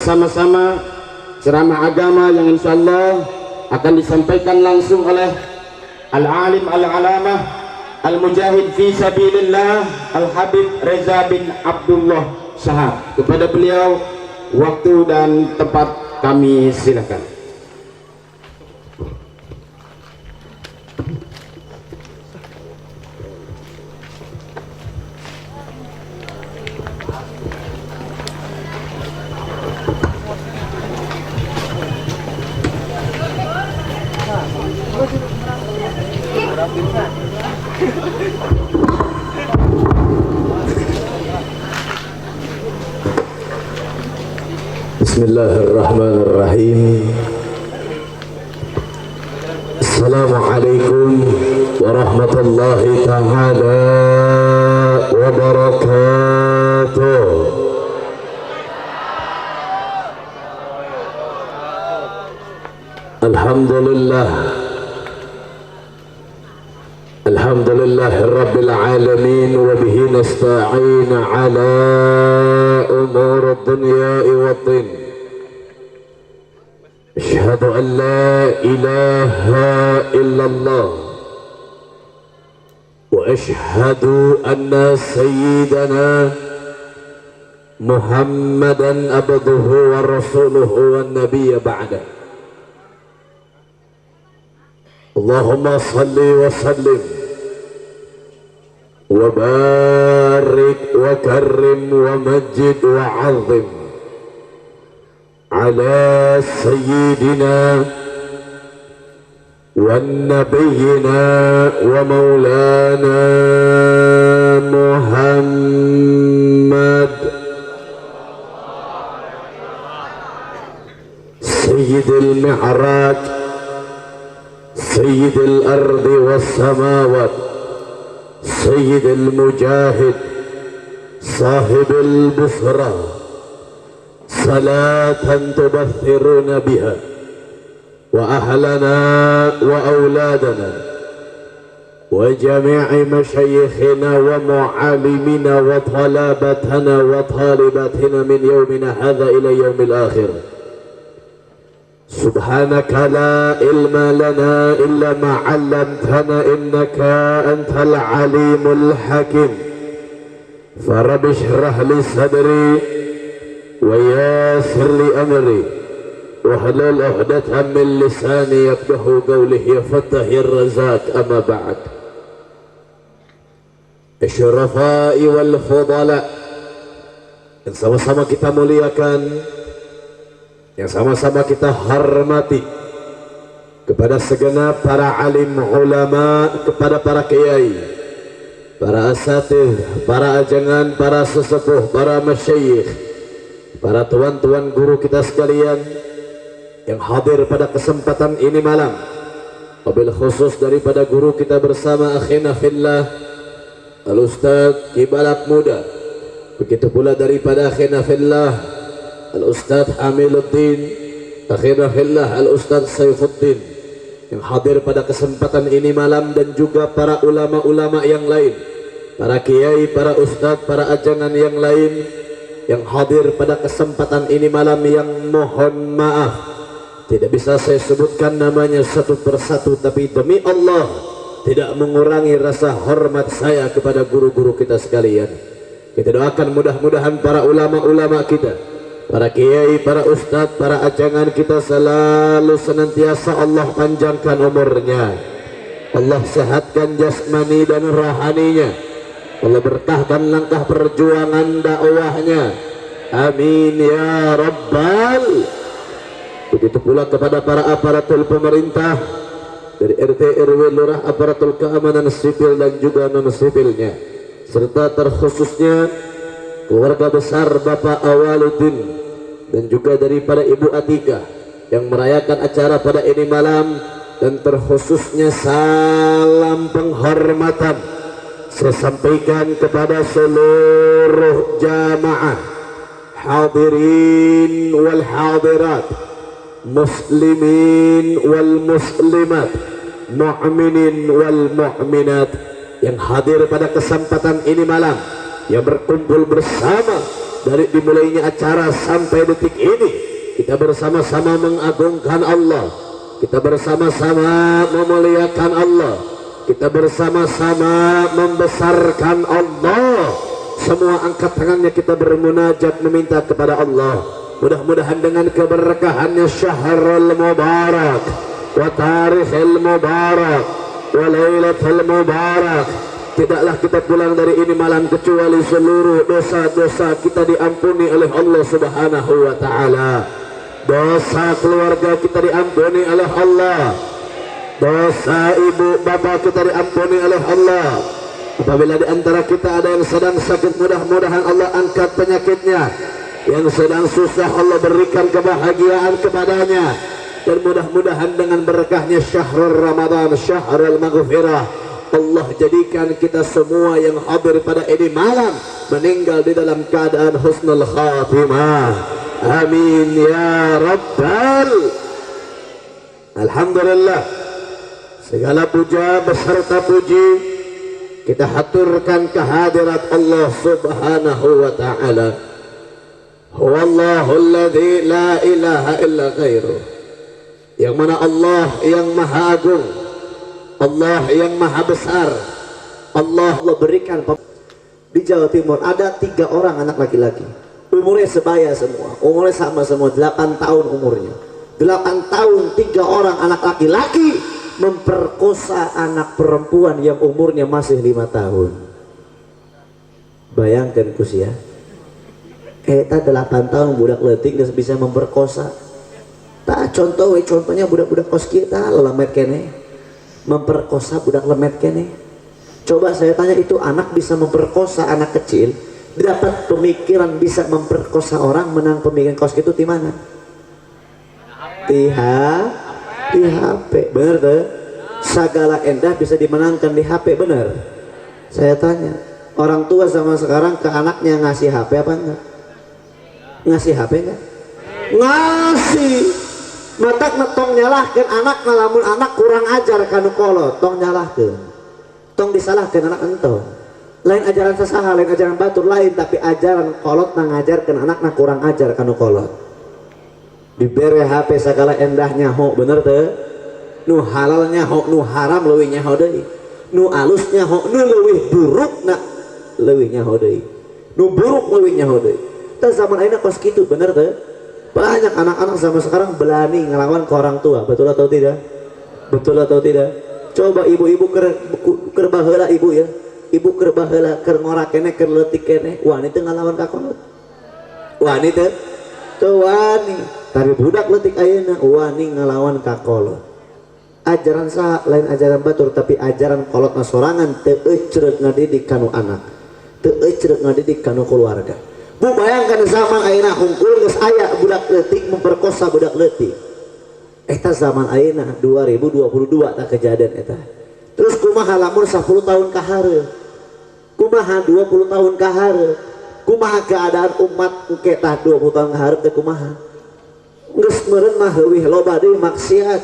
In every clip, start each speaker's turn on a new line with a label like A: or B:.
A: bersama-sama ceramah agama yang insyaallah akan disampaikan langsung oleh Al-Alim Al-Alamah Al-Mujahid fi Sabilillah Al-Habib Reza bin Abdullah Shahab. Kepada beliau waktu dan tempat kami silakan.
B: Bismillahirrahmanirrahim. Assalamualaikum warahmatullahi ta'ala wabarakatuh. Alhamdulillah, alhamdulillahi rabbil alamin, wa bihi nasta'in ala umur dunya wa din. Asyhadu an la ilaha illallah wa asyhadu anna sayyidana Muhammadan abduhu wa rasuluhu wa nabiyya ba'da. Allahumma salli wa sallim wa barik wa karrim wa majid wa azim ala sayyidina wa nabiyina wa maulana Muhammad sayyidil mi'raj sayyidil ardi was samawat sayyidil mujahid sahibil busra salatan tubathiruna biha wa ahlana wa auladana wa jami'i masyayikhina wa mu'alimina wa talabatana wa talibatina min yawmina hadha ila yawmil akhir. Subhanaka la ilma lana illa ma 'allamtana innaka antal alimul hakim. Farabbi shrah li sadri wa yassir li amri wahlul 'uqdatam min lisani yafqahu qawli ya fattahir razaq. Amma ba'd. Asyrafai wal fudala yang sama-sama kita muliakan, yang sama-sama kita hormati, kepada segenap para alim ulama, kepada para kiai, para asatidz, para ajangan, para sesepuh, para masyayikh, para tuan-tuan guru kita sekalian yang hadir pada kesempatan ini malam, wabil khusus daripada guru kita bersama akhina fillah Al-Ustadz Kibalak Muda, begitu pula daripada akhina fillah Al-Ustadz Hamiluddin, akhina fillah Al-Ustadz Saifuddin yang hadir pada kesempatan ini malam, dan juga para ulama-ulama yang lain, para kiai, para ustadz, para ajangan yang lain yang hadir pada kesempatan ini malam, yang mohon maaf tidak bisa saya sebutkan namanya satu persatu, tapi demi Allah tidak mengurangi rasa hormat saya kepada guru-guru kita sekalian. Kita doakan mudah-mudahan para ulama-ulama kita, para kiai, para ustadz, para ajangan kita selalu senantiasa Allah panjangkan umurnya, Allah sehatkan jasmani dan rohaninya, Allah berkahkan langkah perjuangan dakwahnya, amin ya rabbal. Begitu pula kepada para aparatur pemerintah dari RT, RW, lurah, aparatur keamanan sipil dan juga non sipilnya, serta terkhususnya keluarga besar Bapak Awaluddin dan juga daripada Ibu Atika yang merayakan acara pada ini malam, dan terkhususnya salam penghormatan saya sampaikan kepada seluruh jamaah hadirin wal hadirat, muslimin wal muslimat, mu'minin wal mu'minat yang hadir pada kesempatan ini malam, yang berkumpul bersama dari dimulainya acara sampai detik ini. Kita bersama-sama mengagungkan Allah, kita bersama-sama memuliakan Allah, kita bersama-sama membesarkan Allah. Semua angkat tangannya, kita bermunajat meminta kepada Allah. Mudah-mudahan dengan keberkahannya Syahrul Mubarak wa Tarikhil Mubarak wa Lailatul Mubarak, tidaklah kita pulang dari ini malam kecuali seluruh dosa-dosa kita diampuni oleh Allah Subhanahu wa Ta'ala. Dosa keluarga kita diampuni oleh Allah, dosa ibu bapak kita diampuni oleh Allah. Apabila di antara kita ada yang sedang sakit, mudah-mudahan Allah angkat penyakitnya. Yang sedang susah, Allah berikan kebahagiaan kepadanya. Dan mudah-mudahan dengan berkahnya Syahrul Ramadan, Syahrul Maghfirah, Allah jadikan kita semua yang hadir pada ini malam meninggal di dalam keadaan husnul khatimah. Amin ya Rabbal. Alhamdulillah, segala puja beserta puji kita haturkan kehadirat Allah Subhanahu wa Ta'ala. Huwallahu alladzi la ilaha illa ghairuh, yang mana Allah yang maha agung, Allah yang maha besar. Allah berikan di Jawa Timur ada 3 orang anak laki-laki, umurnya sebaya semua, umurnya sama semua, 8 tahun umurnya. 8 tahun 3 orang anak laki-laki memperkosa anak perempuan yang umurnya masih 5 tahun. Bayangkan kusia, eta 8 tahun budak leutik geus bisa memperkosa. Tak contohnya budak-budak kos kita lemet kene memperkosa budak lemet kene. Coba saya tanya, itu anak bisa memperkosa anak kecil, dapat pemikiran bisa memperkosa orang, menang pemikiran kos itu di mana? Di HP, bener tuh. Segala endah bisa dimenangkan di HP, bener. Saya tanya, orang tua sama sekarang ke anaknya ngasih HP apa enggak? Ngasih HP enggak? Ngasih. Matak tong nyalahkan anak, lamun anak kurang ajar kanu kolot, tong nyalahkan, tong disalahkan anak entong. Lain ajaran sesaha, lain ajaran batur lain, tapi ajaran kolot ngajarkan anak kurang ajar kanu kolot. Diberi HP segala endahnya ho, bener tuh. Nu halalnya ho, nu haram leuwih nyaho deui. Nu alusnya ho, nu leuwih burukna leuwih nyaho deui. Nu buruk leuwih nyaho deui. Tah zaman ayeuna kos kitu, bener tuh. Banyak anak-anak zaman sekarang berani ngelawan ke orang tua, betul atau tidak? Betul atau tidak? Coba ibu-ibu keur baheula ibu ya. Ibu keur baheula keur ngorak kene keur leutik kene, wani teu ngalawan ka kolot. Wani teu? Teu wani. Tapi budak leutik ayeuna wani ngalawan ka kolot. Ajaran saha lain ajaran batur, tapi ajaran kolotna sorangan teu ecreuh ngadidik kanu anak. Teu ecreuh ngadidik kanu keluarga. Bu, bayangkan zaman ayeuna hungkul geus aya budak leutik memperkosa budak leutik. Eta zaman ayeuna 2022 tak kejadian eta. Terus kumaha lamun 10 tahun ka hareup? Kumaha 20 tahun ka hareup? Kumaha keadaan umat engke tah 20 tahun ka hareup teh kumaha? Geus meureun mah leuwih loba deui maksiat.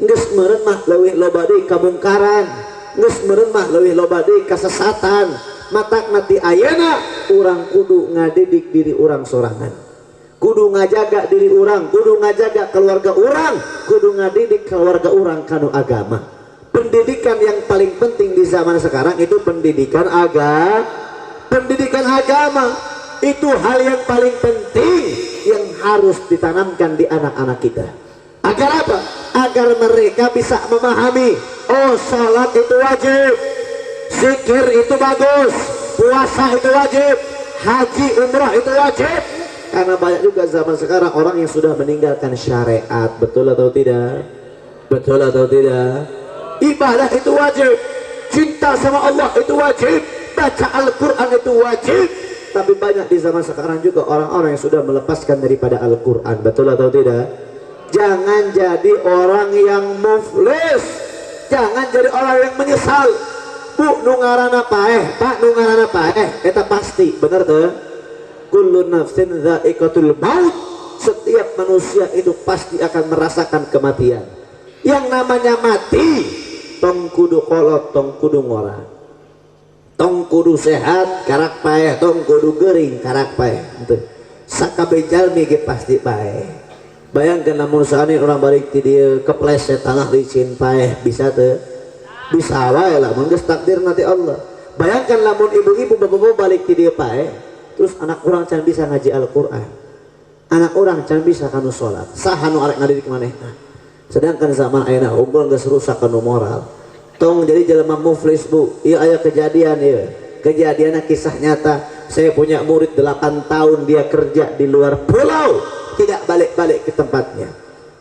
B: Geus meureun mah leuwih loba deui kamungkaran. Geus meureun mah leuwih loba deui kasesatan. Matak mati ayeuna urang kudu ngadidik diri urang sorangan, kudu ngajaga diri urang, kudu ngajaga keluarga urang, kudu ngadidik keluarga urang kanu agama. Pendidikan yang paling penting di zaman sekarang itu pendidikan agama. Itu hal yang paling penting yang harus ditanamkan di anak-anak kita. Agar apa? Agar mereka bisa memahami, oh salat itu wajib, zikir itu bagus, puasa itu wajib, haji umrah itu wajib. Karena banyak juga zaman sekarang orang yang sudah meninggalkan syariat. Betul atau tidak? Betul atau tidak? Ibadah itu wajib, cinta sama Allah itu wajib, baca Al-Quran itu wajib. Tapi banyak di zaman sekarang juga orang-orang yang sudah melepaskan daripada Al-Quran. Betul atau tidak? Jangan jadi orang yang muflis, jangan jadi orang yang menyesal. Bu, nungarana paeh, pak nungarana paeh, eta pasti, bener tuh. Kullu nafsin dha'iqatul maut. Setiap manusia itu pasti akan merasakan kematian. Yang namanya mati, tong kudu kolot, tong kudu ngora.
C: tong kudu sehat karak paeh, tong kudu gering karak paeh. Sakabe jalmi ge pasti paeh. Bayangkan namun saani orang balik ti dieu kepleset tanah licin paeh bisa teu? Bisa wae lah mun geus takdir nanti Allah. Bayangkan lamun ibu-ibu bapak-bapak balik ti dieu paeh, terus anak orang can bisa ngaji Al-Qur'an. Anak orang can bisa kanu salat. Saha nu arek ngadidik manehna. Sedangkan zaman ayeuna unggul geus rusak kanu moral. Tong jadi jelema muflis bu. Ieu aya kejadian ieu. Kejadiannya kisah nyata. Saya punya murid 8 tahun dia kerja di luar pulau, tidak balik-balik ke tempatnya.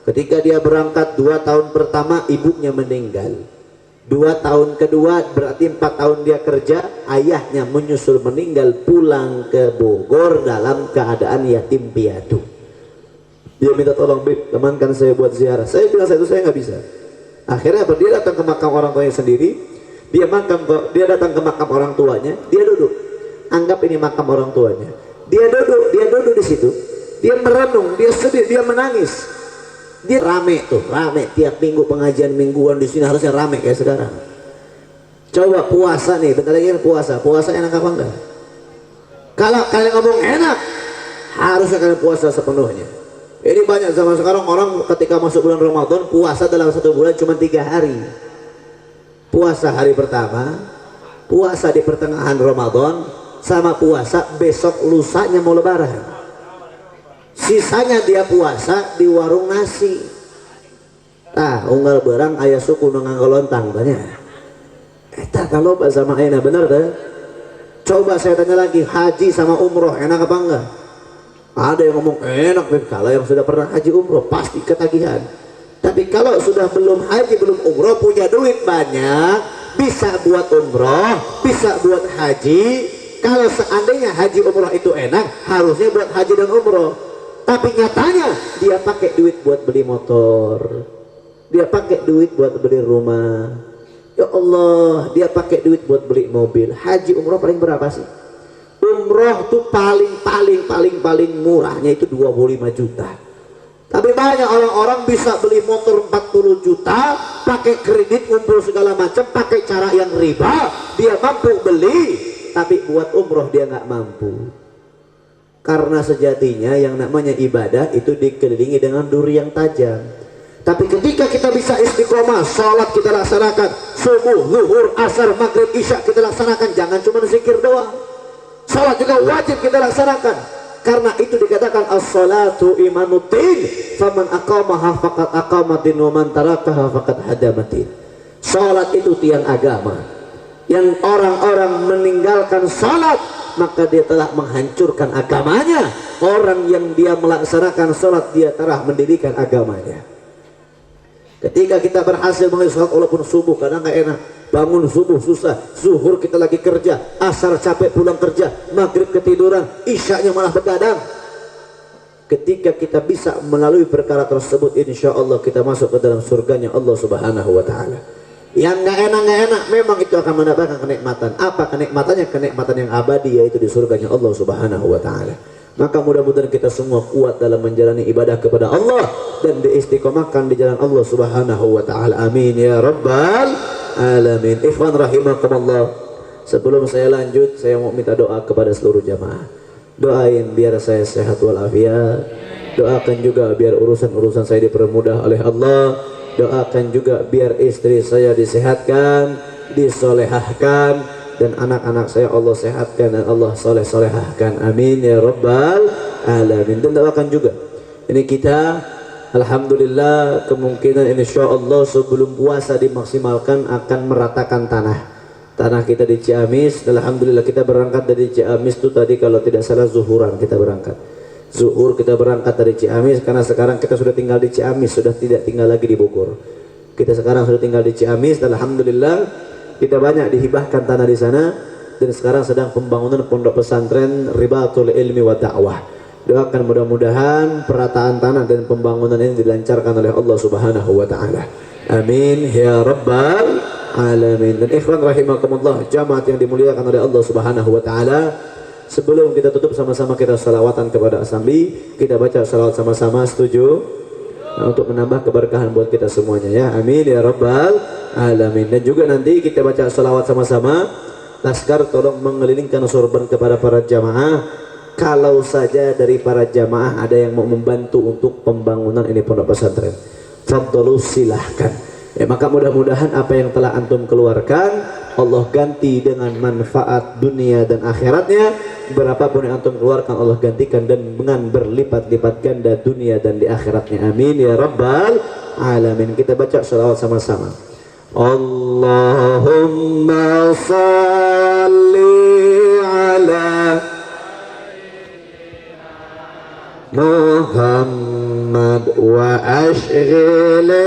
C: Ketika dia berangkat 2 tahun pertama ibunya meninggal. 2 tahun kedua berarti 4 tahun dia kerja, ayahnya menyusul meninggal, pulang ke Bogor dalam keadaan yatim piatu. Dia minta tolong, Bib, temankan saya buat ziarah. Saya bilang saya nggak bisa. Akhirnya dia datang ke makam orang tuanya sendiri. Dia datang ke makam orang tuanya, dia duduk. Anggap ini makam orang tuanya. Dia duduk di situ. Dia merenung, dia sedih, dia menangis. Dia rame tiap minggu pengajian mingguan di sini harusnya rame kayak sekarang. Coba puasa nih, bentar lagi puasa enak apa enggak? Kalau kalian ngomong enak, harusnya kalian puasa sepenuhnya. Ini banyak zaman sekarang orang ketika masuk bulan Ramadan puasa dalam 1 bulan cuma 3 hari. Puasa hari pertama, puasa di pertengahan Ramadan, sama puasa besok lusanya mau lebaran. Sisanya dia puasa di warung nasi. Unggal berang ayah suku nanganggo lontang banyak. Eta kalau sama ayeuna bener deh. Coba saya tanya lagi, haji sama umroh enak apa enggak? Ada yang ngomong enak, kalau yang sudah pernah haji umroh pasti ketagihan. Tapi kalau sudah belum haji belum umroh, punya duit banyak, bisa buat umroh, bisa buat haji. Kalau seandainya haji umroh itu enak, harusnya buat haji dan umroh. Tapi nyatanya dia pakai duit buat beli motor, dia pakai duit buat beli rumah. Ya Allah, dia pakai duit buat beli mobil. Haji umroh paling berapa sih? Umroh tuh paling murahnya itu 25 juta. Tapi banyak orang-orang bisa beli motor 40 juta, pakai kredit, ngumpul segala macam, pakai cara yang riba, dia mampu beli. Tapi buat umroh dia nggak mampu. Karena sejatinya yang namanya ibadah itu dikelilingi dengan duri yang tajam. Tapi ketika kita bisa istiqomah, sholat kita laksanakan, subuh, zuhur, asar, maghrib, isya kita laksanakan, jangan cuma zikir doang. Sholat juga wajib kita laksanakan. Karena itu dikatakan as-salatu imanuddin, faman aqamaha faqad aqamatin wa man tarakaha faqad hadamatin. Sholat itu tiang agama. Yang orang-orang meninggalkan sholat, maka dia telah menghancurkan agamanya. Orang yang dia melaksanakan sholat, dia telah mendirikan agamanya. Ketika kita berhasil mengalir sholat walaupun subuh kadang nggak enak, bangun subuh susah, zuhur kita lagi kerja, asar capek pulang kerja, maghrib ketiduran, isyanya malah begadang. Ketika kita bisa melalui perkara tersebut, insya Allah kita masuk ke dalam surganya Allah Subhanahu Wa Taala. Yang nggak enak memang itu akan mendapatkan kenikmatan. Apa kenikmatannya? Kenikmatan yang abadi, yaitu di surganya Allah Subhanahu Wa Taala. Maka mudah-mudahan kita semua kuat dalam menjalani ibadah kepada Allah dan diistiqomahkan di jalan Allah Subhanahu Wa Taala. Amin ya rabbal alamin. Ikhwan rahimakumullah. Sebelum saya lanjut, saya mau minta doa kepada seluruh jamaah. Doain biar saya sehat walafiat. Doakan juga biar urusan-urusan saya dipermudah oleh Allah. Doakan juga biar istri saya disehatkan, disolehahkan, dan anak-anak saya Allah sehatkan dan Allah solehahkan. Amin ya rabbal alamin. Dan doakan juga, ini kita alhamdulillah kemungkinan insyaallah sebelum puasa dimaksimalkan akan meratakan tanah kita di Ciamis. Alhamdulillah kita berangkat dari Ciamis itu tadi kalau tidak salah zuhuran kita berangkat. Zuhur kita berangkat dari Ciamis, karena sekarang kita sudah tinggal di Ciamis, sudah tidak tinggal lagi di Bogor. Kita sekarang sudah tinggal di Ciamis, dan alhamdulillah kita banyak dihibahkan tanah di sana, dan sekarang sedang pembangunan pondok pesantren Ribatul Ilmi wa Da'wah. Doakan mudah-mudahan perataan tanah dan pembangunan ini dilancarkan oleh Allah Subhanahu Wa Taala. Amin ya rabbal alamin. Dan ikhwan rahimakumullah, jamaah yang dimuliakan oleh Allah Subhanahu Wa Taala, sebelum kita tutup sama-sama kita salawatan kepada Asambi. Kita baca salawat sama-sama, setuju? Nah, untuk menambah keberkahan buat kita semuanya ya. Amin ya rabbal alamin. Dan juga nanti kita baca salawat sama-sama Laskar tolong mengelilingkan sorban kepada para jamaah. Kalau saja dari para jamaah ada yang mau membantu untuk pembangunan ini pondok pesantren, fadlu silahkan. Ya, maka mudah-mudahan apa yang telah antum keluarkan Allah ganti dengan manfaat dunia dan akhiratnya. Berapapun yang antum keluarkan Allah gantikan dan dengan berlipat-lipat ganda dunia dan di akhiratnya. Amin ya rabbal alamin. Kita baca shalawat sama-sama. Allahumma salli ala Muhammad wa ashghili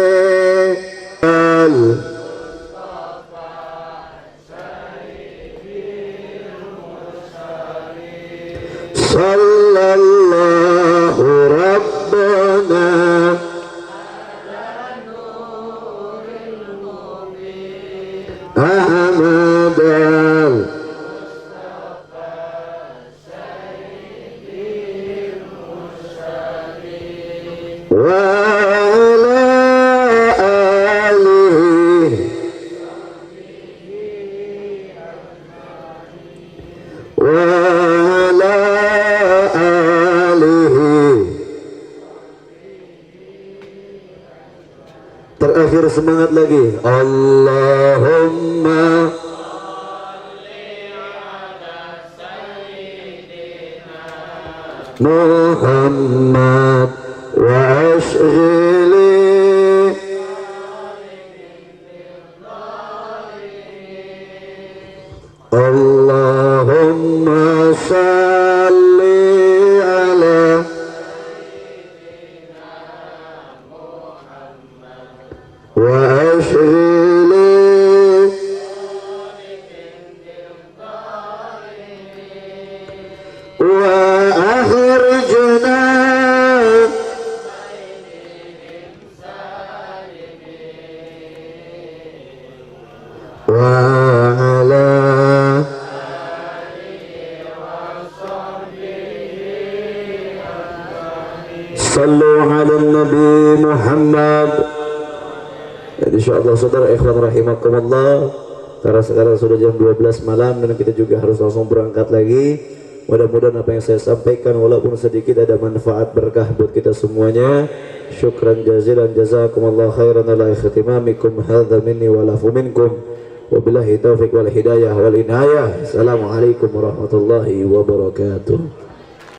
C: sallallahu rabbana Ahmadal wa ala alihi wa ala alihi. Terakhir semangat lagi. Allahumma Muhammad wa ashghili Allahumma salli ala wa ashghili wa akhrijna wa ala sallu ala nabi Muhammad. Insyaallah saudara ikhwan rahimakumullah, karena sekarang sudah jam 12 malam dan kita juga harus langsung berangkat lagi. Mudah-mudahan apa yang saya sampaikan walaupun sedikit ada manfaat berkah buat kita semuanya. Syukran jazilan jazakumullah khairan ala ikhtimamikum hadza minni wa lafu minkum. Wabillahi taufiq wal hidayah wal inayah. Assalamualaikum warahmatullahi wabarakatuh.